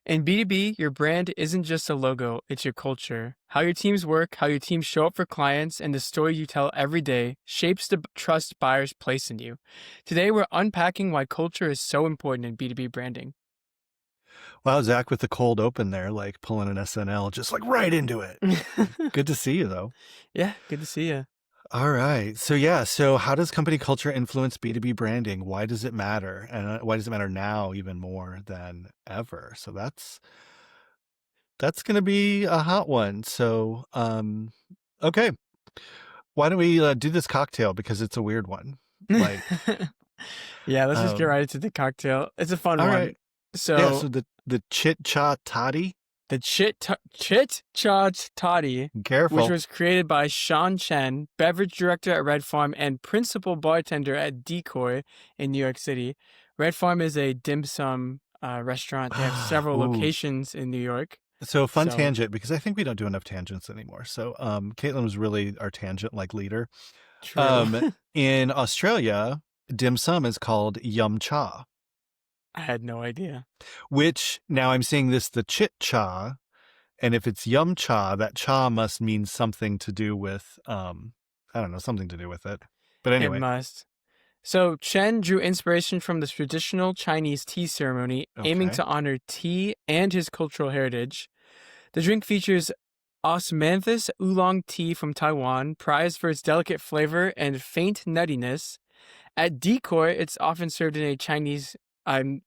In B2B, your brand isn't just a logo, it's your culture. How your teams work, how your teams show up for clients, and the story you tell every day shapes the trust buyers place in you. Today, we're unpacking why culture is so important in B2B branding. Wow, Zach with the cold open there, like pulling an SNL, just like right into it. Good to see you though. Yeah, good to see you. All right. So how does company culture influence B2B branding? Why does it matter? And why does it matter now even more than ever? So that's going to be a hot one. So, okay. Why don't we do this cocktail because it's a weird one. Like, Yeah, let's just get um, right into the cocktail. It's a fun all one. right. Yeah. So, So the Chit-Cha Toddy, the Chit-Cha Toddy, which careful. was created by Shawn Chen, beverage director at RedFarm and principal bartender at Decoy in New York City. RedFarm is a dim sum restaurant. They have several Ooh, locations in New York. so fun So, tangent because I think we don't do enough tangents anymore. So Caitlin was really our tangent like leader. true. In Australia, dim sum is called yum cha, I had no idea. which now I'm seeing this the chit cha, and if it's yum cha, that cha must mean something to do with I don't know, something to do with it. But It anyway, must. So Chen drew inspiration from the traditional Chinese tea ceremony, aiming okay. to honor tea and his cultural heritage. The drink features osmanthus oolong tea from Taiwan, prized for its delicate flavor and faint nuttiness. At Decoy, it's often served in a Chinese Gaiwan.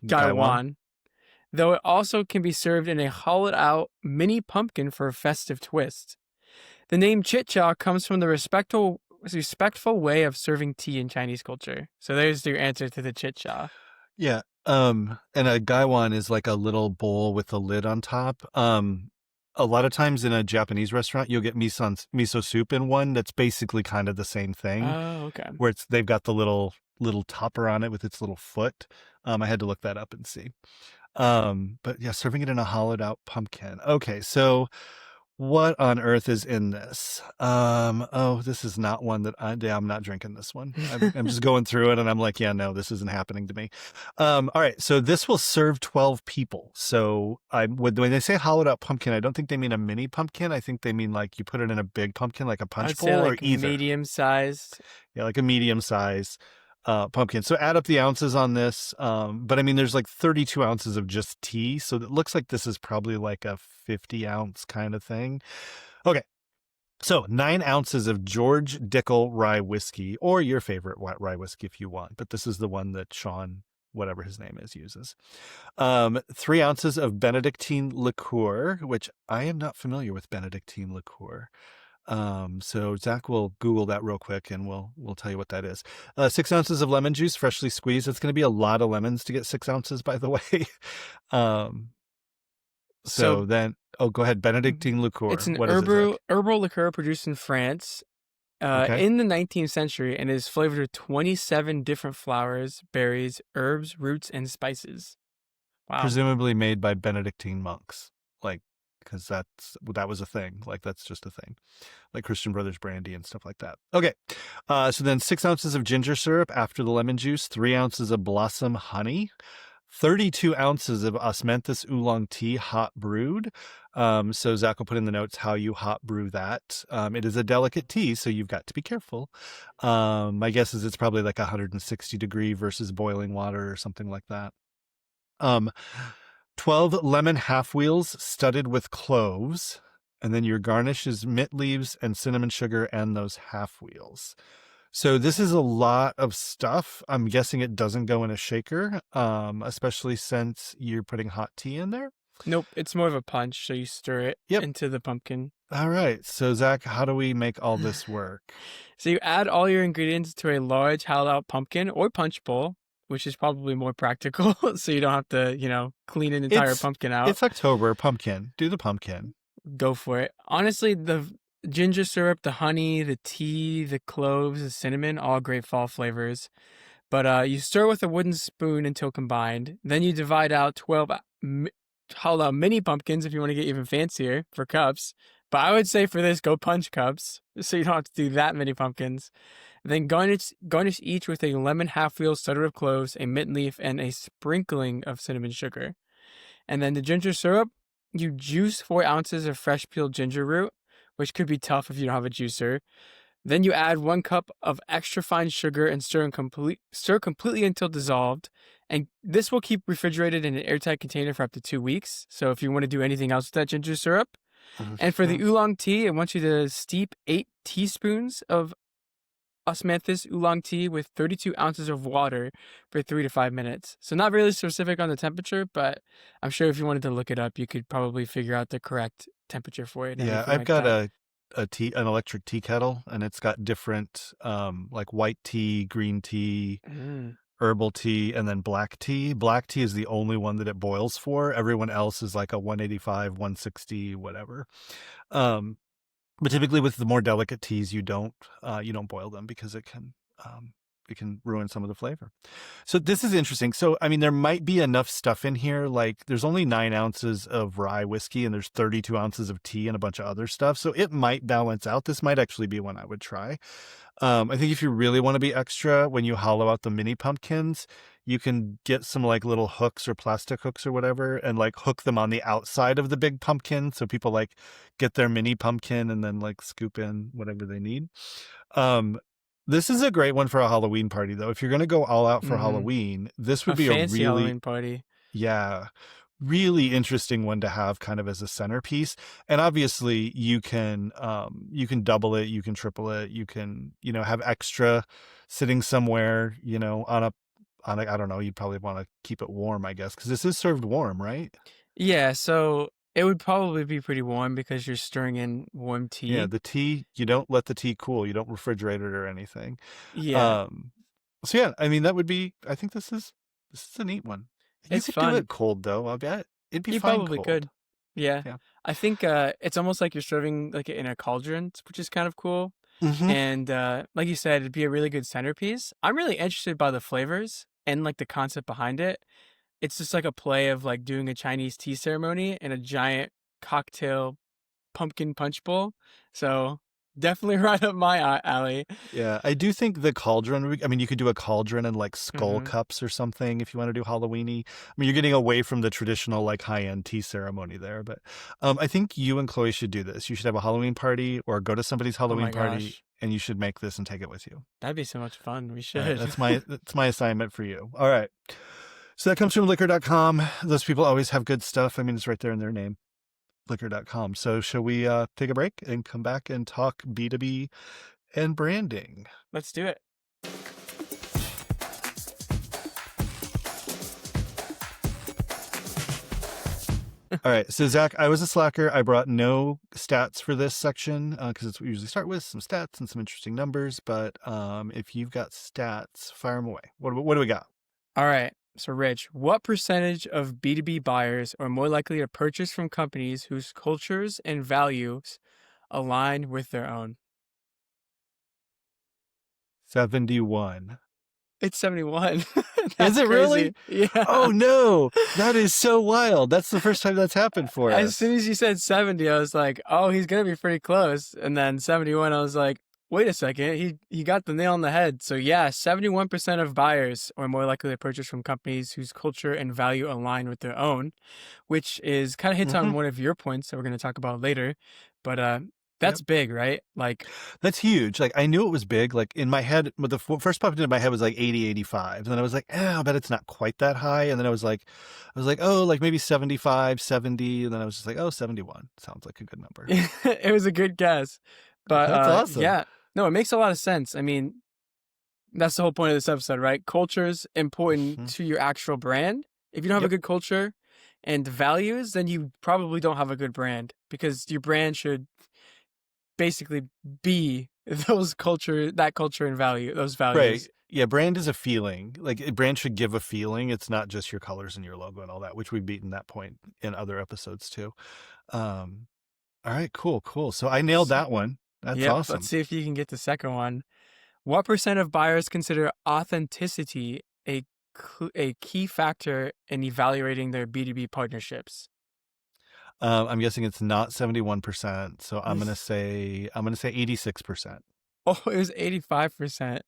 gaiwan, though it also can be served in a hollowed-out mini pumpkin for a festive twist. The name Chit-Cha comes from the respectful way of serving tea in Chinese culture. So there's your answer to the Chit-Cha. Yeah. And a gaiwan is like a little bowl with a lid on top. A lot of times in a Japanese restaurant, you'll get miso soup in one that's basically kind of the same thing, Oh, okay. where they've got the little topper on it with its little foot. I had to look that up and see. But yeah, serving it in a hollowed out pumpkin. Okay, so what on earth is in this? Oh, this is not one that I'm not drinking this one. I'm just going through it and I'm like, yeah, no, this isn't happening to me. All right, so this will serve 12 people. So when they say hollowed out pumpkin, I don't think they mean a mini pumpkin. I think they mean like you put it in a big pumpkin, like a punch I'd say bowl, or like either. medium sized. Yeah, like a medium size pumpkin. So add up the ounces on this. But I mean, there's like 32 ounces of just tea. So it looks like this is probably like a 50-ounce kind of thing. Okay. So 9 ounces of George Dickel rye whiskey, or your favorite rye whiskey if you want. But this is the one that Shawn, whatever his name is, uses. 3 ounces of Benedictine liqueur, which I am not familiar with Benedictine liqueur. So Zach will Google that real quick and we'll tell you what that is. 6 ounces of lemon juice, freshly squeezed. It's going to be a lot of lemons to get 6 ounces, by the way. um, So so then, go ahead. Benedictine liqueur. it's an What is it, Zach? herbal liqueur produced in France Okay. in the 19th century and is flavored with 27 different flowers, berries, herbs, roots, and spices. Wow. Presumably made by Benedictine monks. Like, because that was a thing. Like, that's just a thing. Like Christian Brothers brandy and stuff like that. Okay. So then 6 ounces of ginger syrup after the lemon juice, 3 ounces of blossom honey, 32 ounces of osmanthus oolong tea, hot brewed. So Zach will put in the notes how you hot brew that. It is a delicate tea, so you've got to be careful. My guess is it's probably like 160 degree versus boiling water or something like that. 12 lemon half wheels studded with cloves. And then your garnish is mint leaves and cinnamon sugar and those half wheels. So this is a lot of stuff. I'm guessing it doesn't go in a shaker, especially since you're putting hot tea in there. Nope, it's more of a punch, so you stir it Yep. into the pumpkin. All right. So Zach, how do we make all this work? So you add all your ingredients to a large hollowed out pumpkin or punch bowl, which is probably more practical, so you don't have to, clean an entire pumpkin out. It's October. Pumpkin. Do the pumpkin. Go for it. Honestly, the ginger syrup, the honey, the tea, the cloves, the cinnamon, all great fall flavors. But you stir with a wooden spoon until combined. Then you divide out 12 hollowed out mini pumpkins if you want to get even fancier for cups. But I would say for this, go punch cups, so you don't have to do that many pumpkins. Then garnish each with a lemon half wheel studded with cloves, a mint leaf, and a sprinkling of cinnamon sugar. And then the ginger syrup, you juice 4 ounces of fresh peeled ginger root, which could be tough if you don't have a juicer. Then you add 1 cup of extra fine sugar and stir completely until dissolved. And this will keep refrigerated in an airtight container for up to 2 weeks. So if you want to do anything else with that ginger syrup. And for the oolong tea, I want you to steep 8 teaspoons of osmanthus oolong tea with 32 ounces of water for 3 to 5 minutes. So not really specific on the temperature, but I'm sure if you wanted to look it up, you could probably figure out the correct temperature for it and Yeah, everything I've like got that. an electric tea kettle, and it's got different like white tea, green tea, Mm. herbal tea, and then black tea. Black tea is the only one that it boils for. Everyone else is like a 185, 160, whatever. Um, but typically with the more delicate teas, you don't boil them because it can ruin some of the flavor. So this is interesting. So, I mean, there might be enough stuff in here. Like there's only 9 ounces of rye whiskey and there's 32 ounces of tea and a bunch of other stuff. So it might balance out. This might actually be one I would try. I think if you really want to be extra, when you hollow out the mini pumpkins, you can get some like little hooks or plastic hooks or whatever and like hook them on the outside of the big pumpkin. So people like get their mini pumpkin and then like scoop in whatever they need. Um, this is a great one for a Halloween party, though. If you're going to go all out for Mm. Halloween, this A would be a fancy really, Halloween party. yeah, really interesting one to have kind of as a centerpiece. And obviously you can double it, you can triple it, you can, have extra sitting somewhere, I don't know, you'd probably want to keep it warm, I guess, because this is served warm, right? Yeah, so it would probably be pretty warm because you're stirring in warm Yeah, tea. the tea, you don't let the tea cool, you don't refrigerate it or anything. Yeah, Um, so yeah, I mean, I think this is a neat one. You it's could do fun. it cold though, I bet. It'd be You fine probably cold. could. Yeah. Yeah. I think it's almost like you're serving like in a cauldron, which is kind of cool. Mm-hmm. And like you said, it'd be a really good centerpiece. I'm really interested by the flavors and like the concept behind it. It's just like a play of like doing a Chinese tea ceremony in a giant cocktail pumpkin punch bowl. So definitely right up my alley. Yeah, I do think the cauldron, I mean, you could do a cauldron and like skull Hmm. cups or something if you want to do Halloweeny. I mean, you're getting away from the traditional like high-end tea ceremony there, but I think you and Chloe should do this. You should have a Halloween party or go to somebody's Oh Halloween my party gosh. and you should make this and take it with you. That'd be so much fun. We All right, should. that's my assignment for you. All right. So that comes from liquor.com. Those people always have good stuff. I mean, it's right there in their name, liquor.com. So shall we take a break and come back and talk B2B and branding? Let's do it. All right. So, Zach, I was a slacker. I brought no stats for this section because it's what we usually start with, some stats and some interesting numbers. But if you've got stats, fire them away. What do we got? All right. So, Rich, what percentage of B2B buyers are more likely to purchase from companies whose cultures and values align with their own? 71. It's 71. Is That's it really? crazy. Yeah. Oh, no. That is so wild. That's the first time that's happened for As soon us. as you said 70, I was like, oh, he's going to be pretty close. And then 71, I was like, wait a second. He got the nail on the head. So, yeah, 71% of buyers are more likely to purchase from companies whose culture and value align with their own, which is kind of hits Mm-hmm. on one of your points that we're going to talk about later. But Yep. that's big, right? Like, That's huge. Like, I knew it was big. Like, in my head, but the first popped into my head was like 80, 85. And then I was like, I bet it's not quite that high. And then I was like, oh, like maybe 75, 70. And then I was just like, oh, 71. Sounds like a good number. it was a good guess. But That's awesome. yeah, no, it makes a lot of sense. I mean, that's the whole point of this episode, right? Culture's important Mm-hmm. to your actual brand. If you don't have a Yep. good culture and values, then you probably don't have a good brand because your brand should basically be that culture and value, those Right. values. Yeah, brand is a feeling. Like, a brand should give a feeling. It's not just your colors and your logo and all that, which we've beaten that point in other episodes too. Um, all right, cool. So I nailed that one. That's Yep. awesome. Let's see if you can get the second one. What percent of buyers consider authenticity a key factor in evaluating their B2B partnerships? I'm guessing it's not 71%. So I'm gonna say 86%. Oh, it was 85%.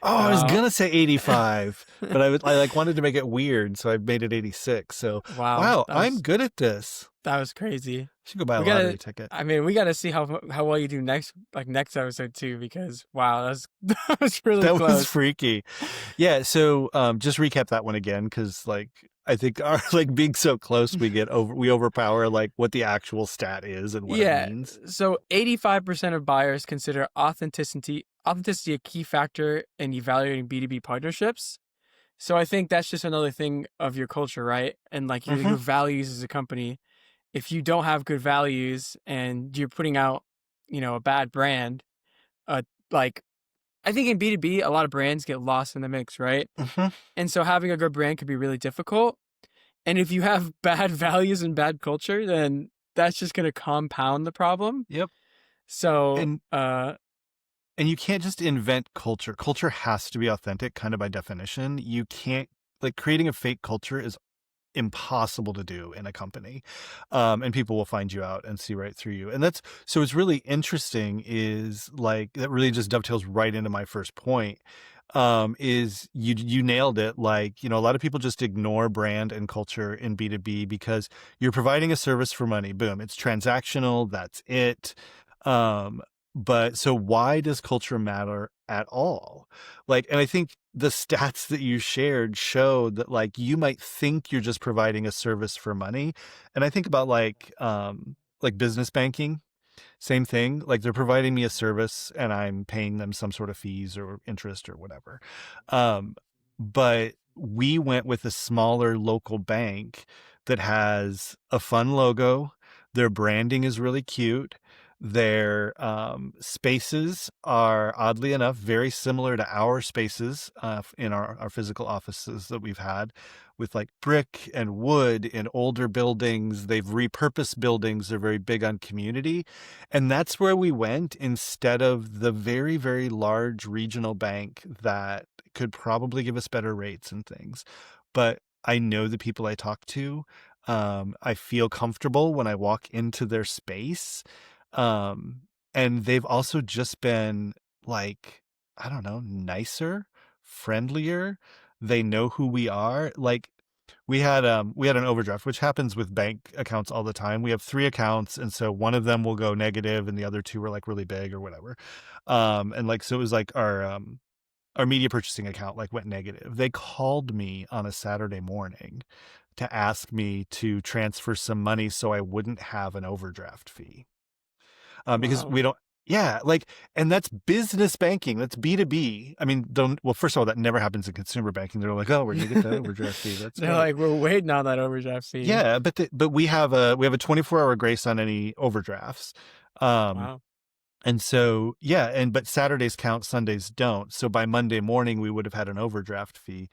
Oh, I was Wow. gonna say 85, but I like wanted to make it weird, so I made it 86. So Wow, wow, I'm good at this. that was crazy. Should go buy a We lottery gotta. ticket. I mean, we gotta see how well you do next, like next episode too, because wow, that's that was really That was close. freaky. Yeah, so just recap that one again, because like I think our like being so close we overpower like what the actual stat is and what it Yeah. means. So 85% of buyers consider authenticity a key factor in evaluating B2B partnerships. So I think that's just another thing of your culture, right? And like your Hmm. values as a company. If you don't have good values and you're putting out, a bad brand, like I think in B2B, a lot of brands get lost in the mix, right? Hmm. And so having a good brand could be really difficult. And if you have bad values and bad culture, then that's just going to compound the problem. Yep. So, And and you can't just invent culture. Culture has to be authentic, kind of by definition. You can't like creating a fake culture is impossible to do in a company. And people will find you out and see right through you. And that's so it's really interesting is like that really just dovetails right into my first point. Is you nailed it. Like, a lot of people just ignore brand and culture in B2B because you're providing a service for money. Boom, it's transactional, that's it. Um, but so why does culture matter at all? Like, and I think the stats that you shared show that like you might think you're just providing a service for money. And I think about like business banking, same thing. Like they're providing me a service and I'm paying them some sort of fees or interest or whatever. Um, but we went with a smaller local bank that has a fun logo. Their branding is really cute. Their spaces are oddly enough very similar to our spaces in our physical offices that we've had with like brick and wood in older buildings. They've repurposed buildings. They're very big on community. And that's where we went instead of the very, very large regional bank that could probably give us better rates and things. But I know the people I talk to. I feel comfortable when I walk into their space. Um, and they've also just been like, I don't know, nicer, friendlier. They know who we are. Like we had an overdraft, which happens with bank accounts all the time. We have 3 accounts, and so one of them will go negative and the other 2 were like really big or whatever. And like so it was like our media purchasing account like went negative. They called me on a Saturday morning to ask me to transfer some money so I wouldn't have an overdraft fee. Because wow. we don't, yeah, like, and that's business banking. That's B2B. I mean, well, first of all, that never happens in consumer banking. They're like, oh, we're going to get that overdraft fee. That's They're great. like, we're waiting on that overdraft fee. Yeah. But we have a 24-hour grace on any overdrafts. Um, Wow. and so, yeah. But Saturdays count, Sundays don't. So by Monday morning, we would have had an overdraft fee.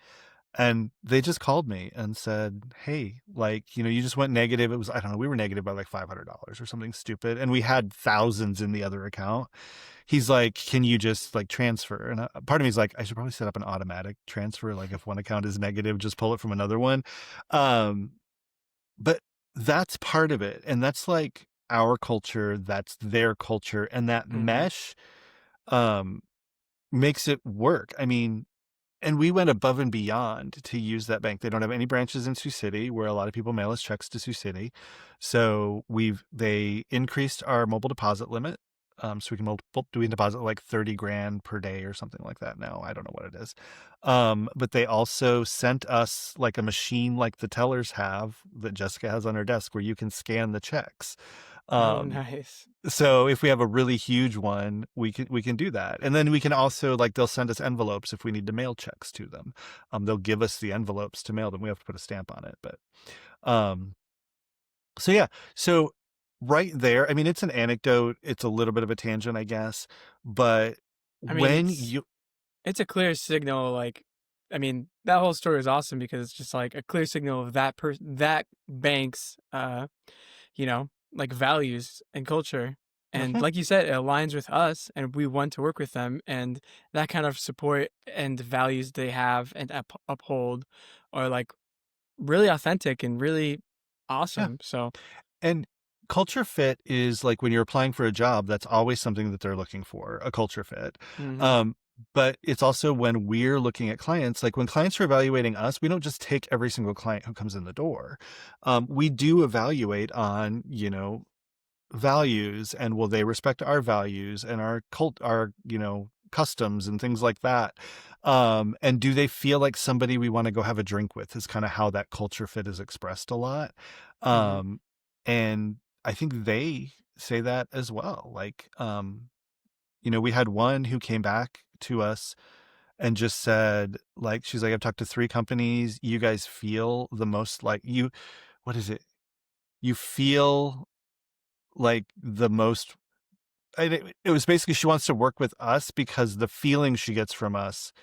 And they just called me and said, hey, like, you just went negative. It was, I don't know, we were negative by like $500 or something stupid. And we had thousands in the other account. He's like, can you just like transfer? And part of me is like, I should probably set up an automatic transfer. Like if one account is negative, just pull it from another one. Um, but that's part of it. And that's like our culture. That's their culture. And that Hmm. mesh, um, makes it work. I mean, and we went above and beyond to use that bank. They don't have any branches in Sioux City, where a lot of people mail us checks to Sioux City. So they increased our mobile deposit limit. So we can deposit like 30 grand per day or something like that now. I don't know what it is. But they also sent us like a machine like the tellers have that Jessica has on her desk where you can scan the checks. Oh, Um, nice. so if we have a really huge one, we can do that. And then we can also like they'll send us envelopes if we need to mail checks to them. They'll give us the envelopes to mail them. We have to put a stamp on it, but um so yeah. So right there, I mean it's an anecdote, it's a little bit of a tangent, I guess, but I mean, when you it's a clear signal. Like, I mean, that whole story is awesome because it's just like a clear signal of that bank's, like values and culture. And Mhm. like you said, it aligns with us, and we want to work with them. And that kind of support and values they have and uphold are like really authentic and really Yeah. awesome. So, And culture fit is like when you're applying for a job, that's always something that they're looking for, a culture fit. Mhm. Um, but it's also when we're looking at clients, like when clients are evaluating us, we don't just take every single client who comes in the door. We do evaluate on, values, and will they respect our values and our customs and things like that. And do they feel like somebody we want to go have a drink with, is kind of how that culture fit is expressed a lot. Mhm. And I think they say that as well. Like, we had one who came back to us and just said, like, she's like, I've talked to 3 companies. You guys feel the most like you, what is it? You feel like the most, it was basically, she wants to work with us because the feeling she gets from us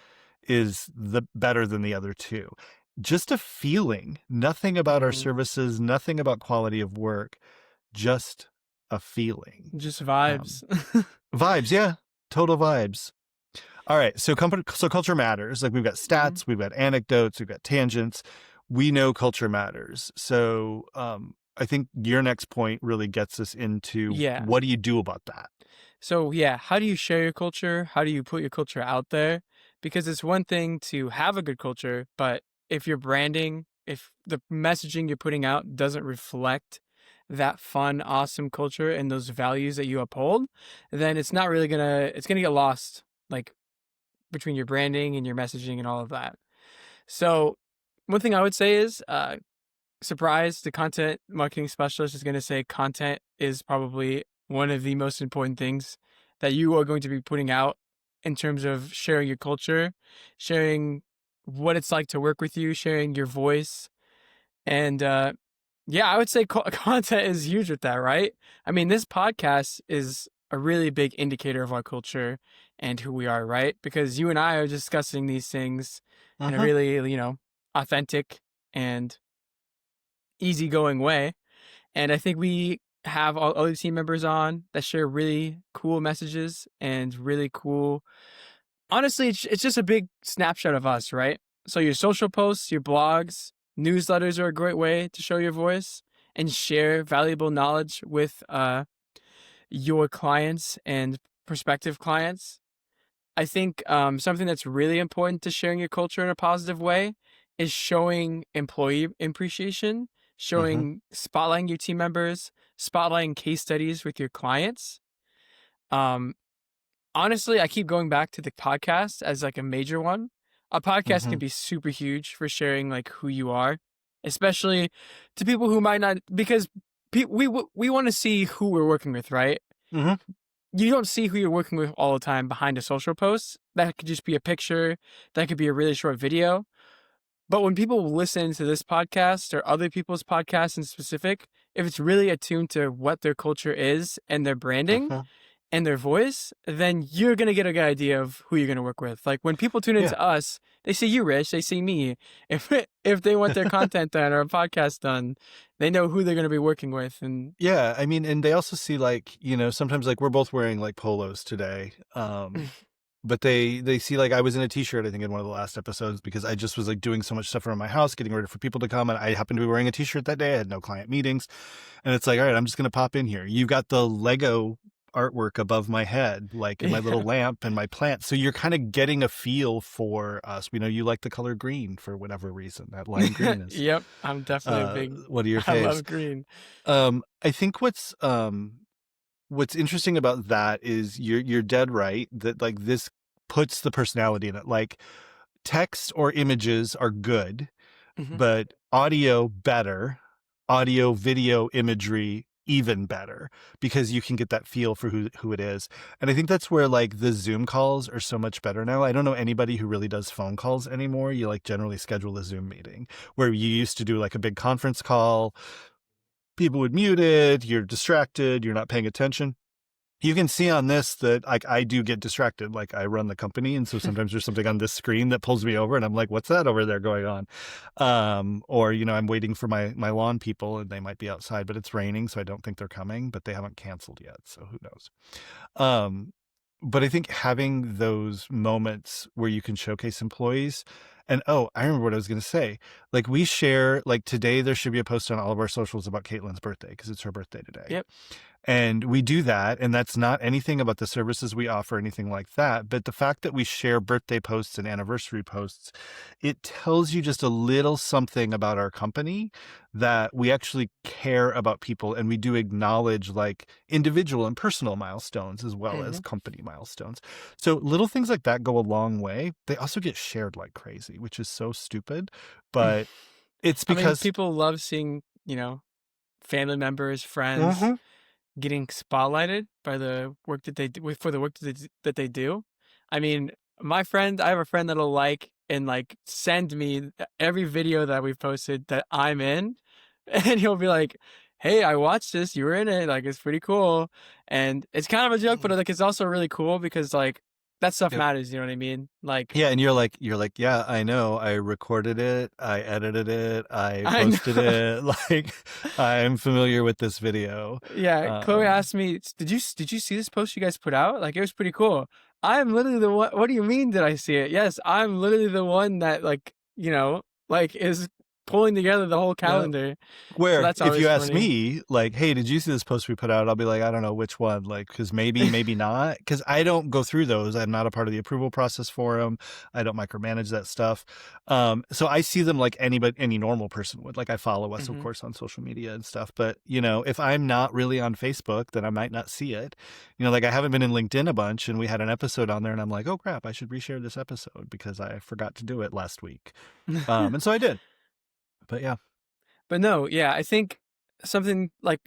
is the better than the other 2. Just a feeling, nothing about our Mhm. services, nothing about quality of work, just a feeling. Just Um, vibes. Vibes, yeah, total vibes. All right, so culture matters. Like, we've got Mhm. stats, we've got anecdotes, we've got tangents. We know culture matters. So, I think your next point really gets us into, Yeah. what do you do about that? So, yeah, how do you share your culture? How do you put your culture out there? Because it's one thing to have a good culture, but if your branding, if the messaging you're putting out doesn't reflect that fun, awesome culture and those values that you uphold, then it's gonna get lost, like between your branding and your messaging and all of that. So, one thing I would say is, surprise, the content marketing specialist is going to say content is probably one of the most important things that you are going to be putting out in terms of sharing your culture, sharing what it's like to work with you, sharing your voice. And yeah, I would say content is huge with that, right? I mean, this podcast is a really big indicator of our culture and who we are, right? Because you and I are discussing these things in a Uh-huh. really, authentic and easygoing way. And I think we have all other team members on that share really cool messages and really cool. Honestly, it's just a big snapshot of us, right? So your social posts, your blogs, newsletters are a great way to show your voice and share valuable knowledge with your clients and prospective clients. I think something that's really important to sharing your culture in a positive way is showing employee appreciation, Mm-hmm. showing spotlighting your team members, spotlighting case studies with your clients. Um, Honestly, I keep going back to the podcast as like a major one. A podcast Mm-hmm. can be super huge for sharing like who you are, especially to people who might not because we want to see who we're working with, right? Mm-hmm. You don't see who you're working with all the time behind a social post. That could just be a picture, that could be a really short video. But when people listen to this podcast or other people's podcasts in specific, if it's really attuned to what their culture is and their branding Mm-hmm. and their voice, then you're going to get a good idea of who you're going to work with. Like when people tune Yeah. into us, they see you, Rich, they see me. If they want their content done or a podcast done, they know who they're going to be working with. And Yeah, I mean, and they also see, like, sometimes, like, we're both wearing like polos today. But they see, like, I was in a t-shirt, I think, in one of the last episodes, because I just was like doing so much stuff around my house, getting ready for people to come, and I happened to be wearing a t-shirt that day. I had no client meetings, and it's like, all right, I'm just gonna pop in here. You got the Lego artwork above my head, like, in my little yeah, lamp and my plant. So you're kind of getting a feel for us. We know you like the color green for whatever reason. That lime green is yep, I'm definitely a big, one of your I faves. love green. I think what's interesting about that is you're dead right that, like, this puts the personality in it. Like, text or images are good, Hmm. but audio better, audio, video, imagery even better, because you can get that feel for who it is. And I think that's where, like, the Zoom calls are so much better now. I don't know anybody who really does phone calls anymore. You, like, generally schedule a Zoom meeting, where you used to do like a big conference call. People would mute it, you're distracted, you're not paying attention. You can see on this that, like, I do get distracted. Like, I run the company, and so sometimes there's something on this screen that pulls me over, and I'm like, "What's that over there going on?" Or, I'm waiting for my lawn people, and they might be outside, but it's raining, so I don't think they're coming. But they haven't canceled yet, so who knows? Um, but I think having those moments where you can showcase employees, And oh, I remember what I was going to say. Like we share, like today there should be a post on all of our socials about Caitlin's birthday because it's her birthday today. Yep. And we do that, and that's not anything about the services we offer, anything like that. But the fact that we share birthday posts and anniversary posts, it tells you just a little something about our company, that we actually care about people, and we do acknowledge like individual and personal milestones as well as Hmm. company milestones. So little things like that go a long way. They also get shared like crazy, which is so stupid, but it's I mean, because people love seeing, family members, friends Mhm. getting spotlighted by the work that they do for the work that they do. I mean, I have a friend that'll like and like send me every video that we've posted that I'm in, and he'll be like, "Hey, I watched this. You were in it. Like, it's pretty cool." And it's kind of a joke, but like, it's also really cool because like that stuff Yep. matters. You know what I mean? Like, Yeah, and you're like, yeah, I know. I recorded it, I edited it, I I posted know. it. Like, I'm familiar with this video. Yeah, Chloe Um, asked me, did you see this post you guys put out? Like, it was pretty cool." I'm literally the one. What do you mean? Did I see it? Yes, I'm literally the one that like like is pulling together the whole yeah. calendar. So Where that's if always you ask funny. me, like, hey, did you see this post we put out? I'll be like, I don't know which one, like, because maybe, maybe not, because I don't go through those. I'm not a part of the approval process for them. I don't micromanage that stuff. So I see them like any normal person would. Like, I follow us, of Hmm. course, on social media and stuff. But if I'm not really on Facebook, then I might not see it. Like I haven't been in LinkedIn a bunch, and we had an episode on there, and I'm like, oh crap, I should reshare this episode because I forgot to do it last week. And so I did. But yeah. But no, yeah, I think something like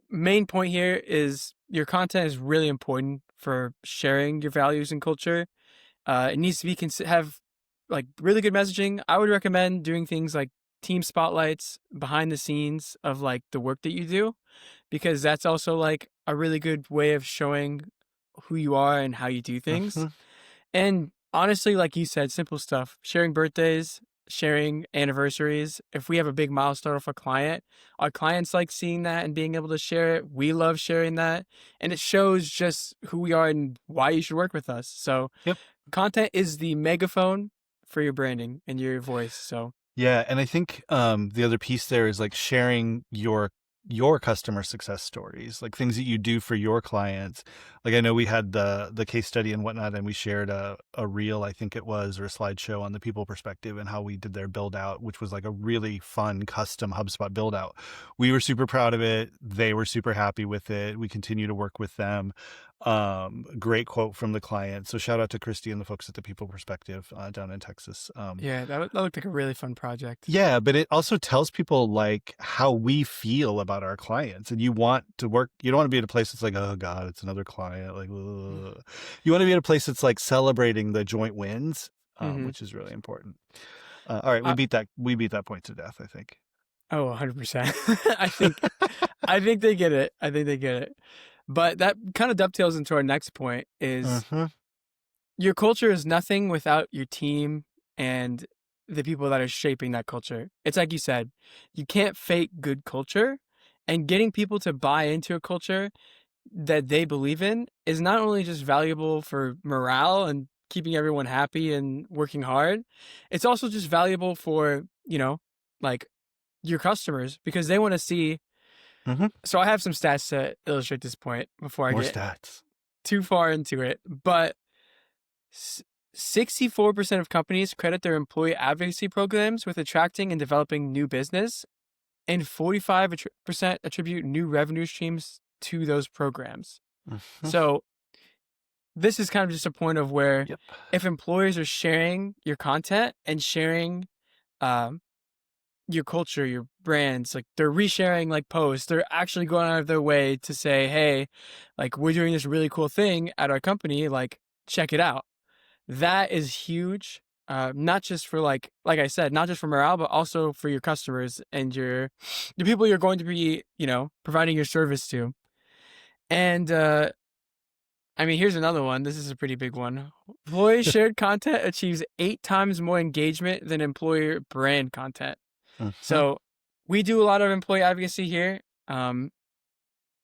main point here is your content is really important for sharing your values and culture. It needs to be have like really good messaging. I would recommend doing things like team spotlights behind the scenes of like the work that you do, because that's also like a really good way of showing who you are and how you do things. Mhm. And honestly, like you said, simple stuff, sharing birthdays, sharing anniversaries. If we have a big milestone with a client, our clients like seeing that and being able to share it. We love sharing that. And it shows just who we are and why you should work with us. So Yep. content is the megaphone for your branding and your voice. So, Yeah, and I think the other piece there is like sharing your customer success stories, like things that you do for your clients. Like I know we had the case study and whatnot, and we shared a reel, I think it was, or a slideshow on the people perspective and how we did their build out, which was like a really fun custom HubSpot build out. We were super proud of it. They were super happy with it. We continue to work with them. Great quote from the client. So shout out to Christy and the folks at the people perspective down in Texas. yeah, that looked like a really fun project. Yeah, but it also tells people like how we feel about our clients, and you want to work. You don't want to be at a place that's like, oh God, it's another client. Like, ugh. You want to be at a place that's like celebrating the joint wins, Mm-hmm. which is really important. All right, we beat that. We beat that point to death, I think. Oh, 100%. I think I think they get it. I think they get it. But that kind of dovetails into our next point is Mm-hmm. your culture is nothing without your team and the people that are shaping that culture. It's like you said, you can't fake good culture, and getting people to buy into a culture that they believe in is not only just valuable for morale and keeping everyone happy and working hard, it's also just valuable for, like your customers because they want to see. Mm-hmm. So I have some stats to illustrate this point before I More get stats. too far into it, but 64% of companies credit their employee advocacy programs with attracting and developing new business, and 45% attribute new revenue streams to those programs. Mm-hmm. So this is kind of just a point of where Yep. if employers are sharing your content and sharing um, your culture, your brands, like they're resharing like posts, they're actually going out of their way to say, hey, like we're doing this really cool thing at our company, like check it out. That is huge. Not just for like I said, not just for morale, but also for your customers and the people you're going to be, providing your service to. And I mean, here's another one. This is a pretty big one. Employee shared content achieves 8 times more engagement than employer brand content. Mm-hmm. So we do a lot of employee advocacy here.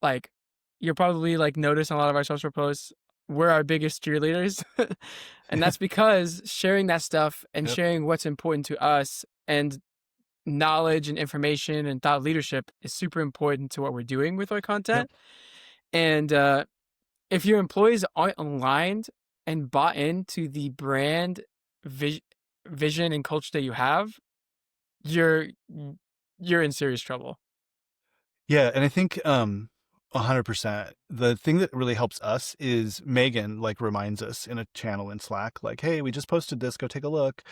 Like you'll probably like notice on a lot of our social posts, we're our biggest cheerleaders. And that's because sharing that stuff and Yep. sharing what's important to us and knowledge and information and thought leadership is super important to what we're doing with our Yep. content. And if your employees aren't aligned and bought into the brand vis- vision and culture that you have, you're you're in serious trouble. Yeah, and I think 100%. The thing that really helps us is Megan like reminds us in a channel in Slack, like, hey, we just posted this, go take a look.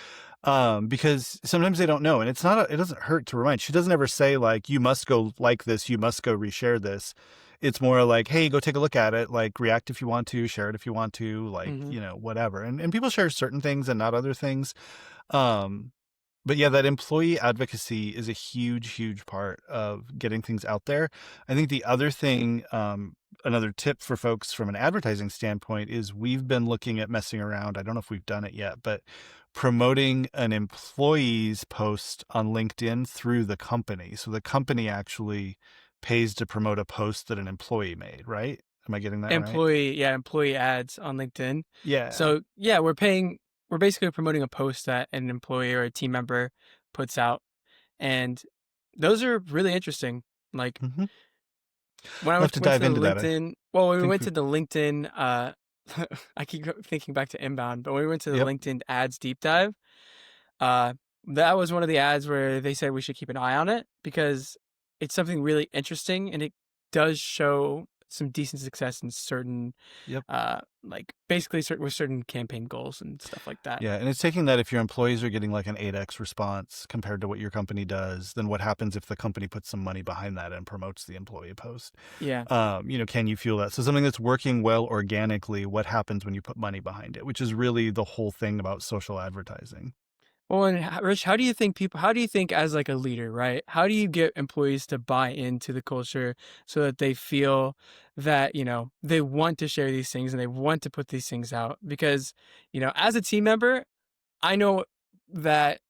Because sometimes they don't know. And it doesn't hurt to remind. She doesn't ever say like, you must go like this, you must go reshare this. It's more like, hey, go take a look at it, like react if you want to, share it if you want to, like, Hmm. whatever. And people share certain things and not other things. Um, but yeah, that employee advocacy is a huge, huge part of getting things out there. I think the other thing, another tip for folks from an advertising standpoint is we've been looking at messing around. I don't know if we've done it yet, but promoting an employee's post on LinkedIn through the company. So the company actually pays to promote a post that an employee made, right? Am I getting that right? Employee ads on LinkedIn. Yeah. So yeah, we're basically promoting a post that an employee or a team member puts out, and those are really interesting. Like Hmm. when I We'll have to went to dive the into that. I LinkedIn, well, when we think went we, to the LinkedIn, I keep thinking back to inbound, but when we went to the yep. LinkedIn ads deep dive, uh, that was one of the ads where they said we should keep an eye on it because it's something really interesting and it does show some decent success in certain, Yep. like basically certain with certain campaign goals and stuff like that. Yeah, and it's taking that if your employees are getting like an 8x response compared to what your company does, then what happens if the company puts some money behind that and promotes the employee post? Yeah. Can you fuel that? So something that's working well organically, what happens when you put money behind it, which is really the whole thing about social advertising. Well, and Rich, how do you think as like a leader, right? How do you get employees to buy into the culture so that they feel that, they want to share these things and they want to put these things out? Because, as a team member, I know that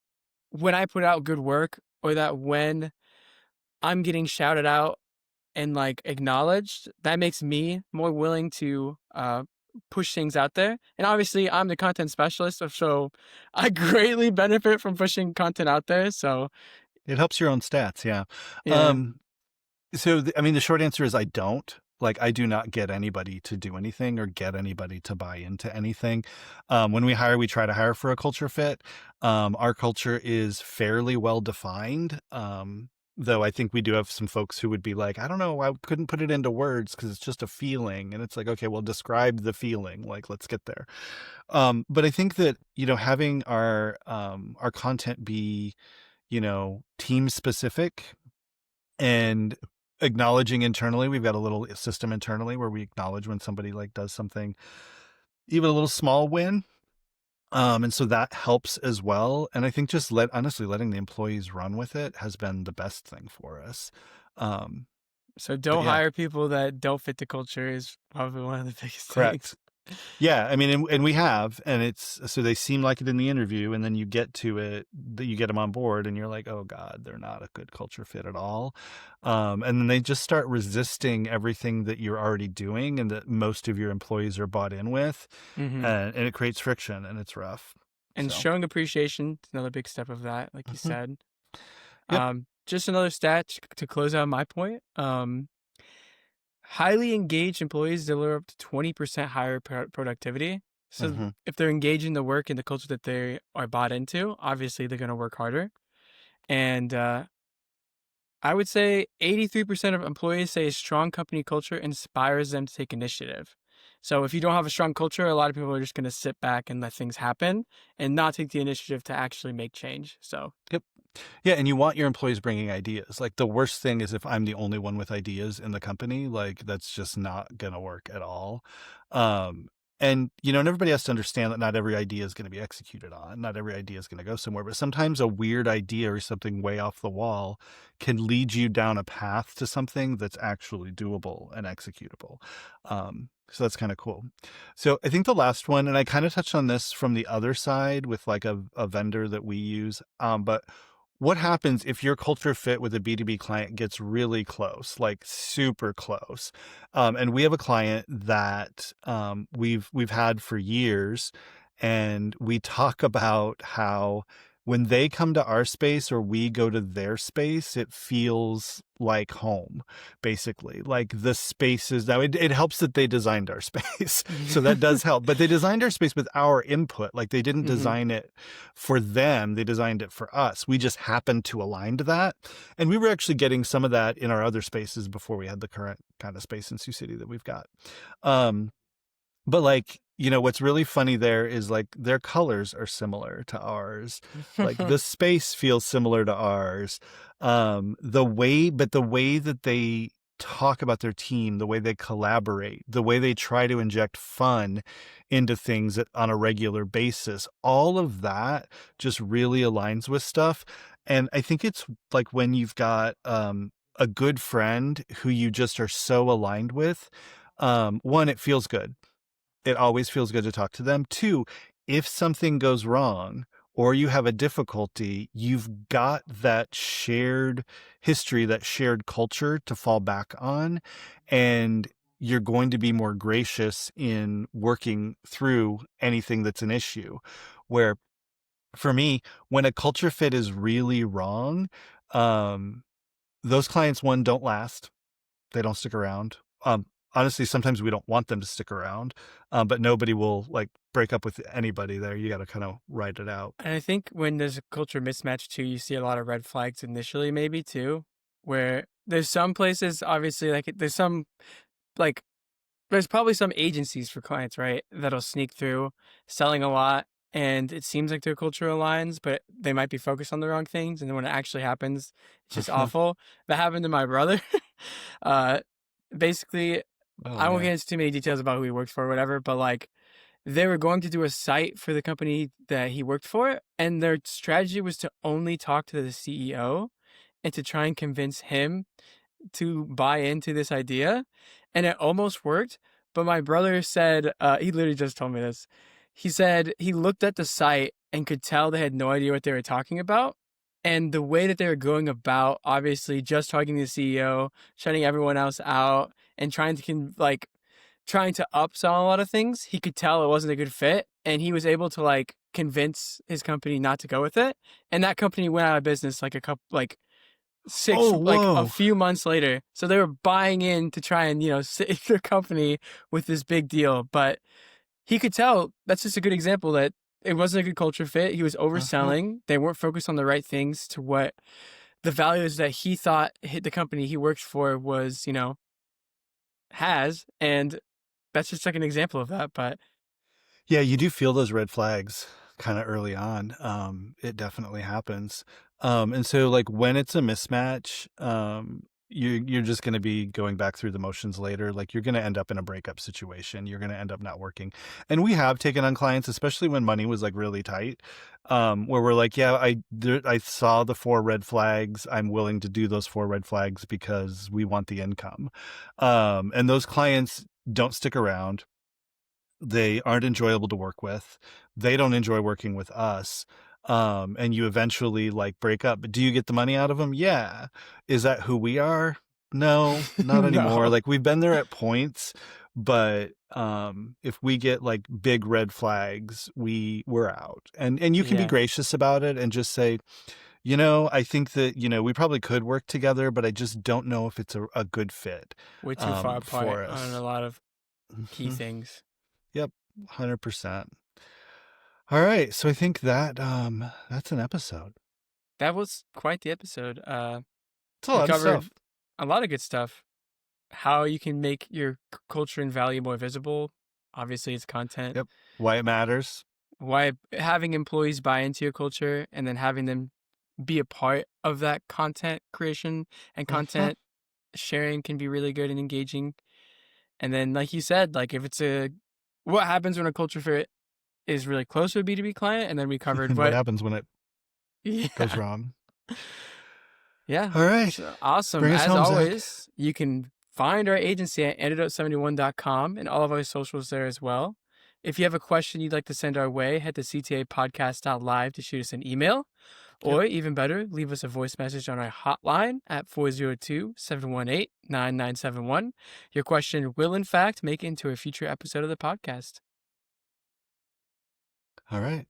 when I put out good work or that when I'm getting shouted out and like acknowledged, that makes me more willing to push things out there. And obviously, I'm the content specialist, so I greatly benefit from pushing content out there. So It helps your own stats, yeah. yeah. Um, the short answer is I don't. Like, I do not get anybody to do anything or get anybody to buy into anything. When we hire, we try to hire for a culture fit. Our culture is fairly well defined. Though I think we do have some folks who would be like, I don't know, I couldn't put it into words because it's just a feeling. And it's like, okay, well, describe the feeling. Like, let's get there. But I think that, having our content be, team specific and acknowledging internally, we've got a little system internally where we acknowledge when somebody like does something, even a little small win. And so that helps as well. And I think just honestly letting the employees run with it has been the best thing for us. Um, So but don't yeah, hire people that don't fit the culture is probably one of the biggest things. correct. Yeah, I mean, and we have, and it's so they seem like it in the interview, and then you get to it, that you get them on board, and you're like, oh God, they're not a good culture fit at all. And then they just start resisting everything that you're already doing and that most of your employees are bought in with, Hmm. and it creates friction, and it's rough. And So, showing appreciation is another big step of that, like you mhm. said. Yep. Just another stat to close out my point. Highly engaged employees deliver up to 20% higher productivity. So Hmm. if they're engaging the work and the culture that they are bought into, obviously they're going to work harder. And I would say 83% of employees say a strong company culture inspires them to take initiative. So if you don't have a strong culture, a lot of people are just going to sit back and let things happen and not take the initiative to actually make change. So Yep. Yeah, and you want your employees bringing ideas. Like the worst thing is if I'm the only one with ideas in the company, like that's just not going to work at all. Um, and everybody has to understand that not every idea is going to be executed on. Not every idea is going to go somewhere, but sometimes a weird idea or something way off the wall can lead you down a path to something that's actually doable and executable. So that's kind of cool. So I think the last one, and I kind of touched on this from the other side with like a vendor that we use, but what happens if your culture fit with a B2B client gets really close, like super close? And we have a client that we've had for years, and we talk about how when they come to our space or we go to their space, it feels like home, basically. Like the spaces now, it helps that they designed our space. So that does help. But they designed our space with our input. Like they didn't Hmm. design it for them, they designed it for us. We just happened to align to that. And we were actually getting some of that in our other spaces before we had the current kind of space in Sioux City that we've got. Um, but like, what's really funny there is like their colors are similar to ours. Like the space feels similar to ours. The way that they talk about their team, the way they collaborate, the way they try to inject fun into things on a regular basis, all of that just really aligns with stuff. And I think it's like when you've got a good friend who you just are so aligned with, one, it feels good. It always feels good to talk to them. Two, if something goes wrong or you have a difficulty, you've got that shared history, that shared culture to fall back on, and you're going to be more gracious in working through anything that's an issue. Where for me, when a culture fit is really wrong, um, those clients, one, don't last. They don't stick around. Honestly, sometimes we don't want them to stick around, but nobody will like break up with anybody there. You got to kind of ride it out. And I think when there's a culture mismatch too, you see a lot of red flags initially, maybe too, where there's some places, obviously, like like there's probably some agencies for clients, right, that'll sneak through selling a lot, and it seems like their culture aligns, but they might be focused on the wrong things, and then when it actually happens, it's just awful. That happened to my brother. uh, Basically, Oh I won't man. get into too many details about who he worked for or whatever, but like they were going to do a site for the company that he worked for, and their strategy was to only talk to the CEO and to try and convince him to buy into this idea, and it almost worked. But my brother said, he literally just told me this. He said he looked at the site and could tell they had no idea what they were talking about. And the way that they were going about, obviously, just talking to the CEO, shutting everyone else out, and trying to upsell a lot of things, he could tell it wasn't a good fit, and he was able to like convince his company not to go with it. And that company went out of business like Oh, a whoa. few months later. So they were buying in to try and, save their company with this big deal. But he could tell that's just a good example that it wasn't a good culture fit. He was Uh-huh. overselling. They weren't focused on the right things to what the values that he thought the company he worked for was, has. And that's just like an example of that. But Yeah, you do feel those red flags kind of early on. It definitely happens. And so like when it's a mismatch, you're just going to be going back through the motions later. Like you're going to end up in a breakup situation. You're going to end up not working. And we have taken on clients, especially when money was like really tight, where we're like, yeah, I saw the 4 red flags. I'm willing to do those 4 red flags because we want the income. And those clients don't stick around. They aren't enjoyable to work with. They don't enjoy working with us. And you eventually like break up. But do you get the money out of them? Yeah. Is that who we are? No, not anymore. no. Like we've been there at points, but if we get like big red flags, we're out. And you can be Yeah. gracious about it and just say, I think that, we probably could work together, but I just don't know if it's a good fit We're too far apart for on a us. lot of key Mhm. things. Yep, 100%. All right, so I think that that's an episode. That was quite the episode. It's a We lot of covered stuff. a lot of good stuff. How you can make your culture and value more visible. Obviously, it's content. Yep. Why it matters. Why having employees buy into your culture and then having them be a part of that content creation and Uh-huh. content sharing can be really good and engaging. And then, like you said, like if what happens when a culture fit is really close to a B2B client, and then we covered And what what, happens when it goes yeah, wrong? yeah. All right. So awesome. Bring us As home, Zach. always, you can find our agency at antidote71.com and all of our socials there as well. If you have a question you'd like to send our way, head to ctapodcast.live to shoot us an email, Or even better, leave us a voice message on our hotline at 402-718-9971. Your question will, in fact, make it into a future episode of the podcast. All right.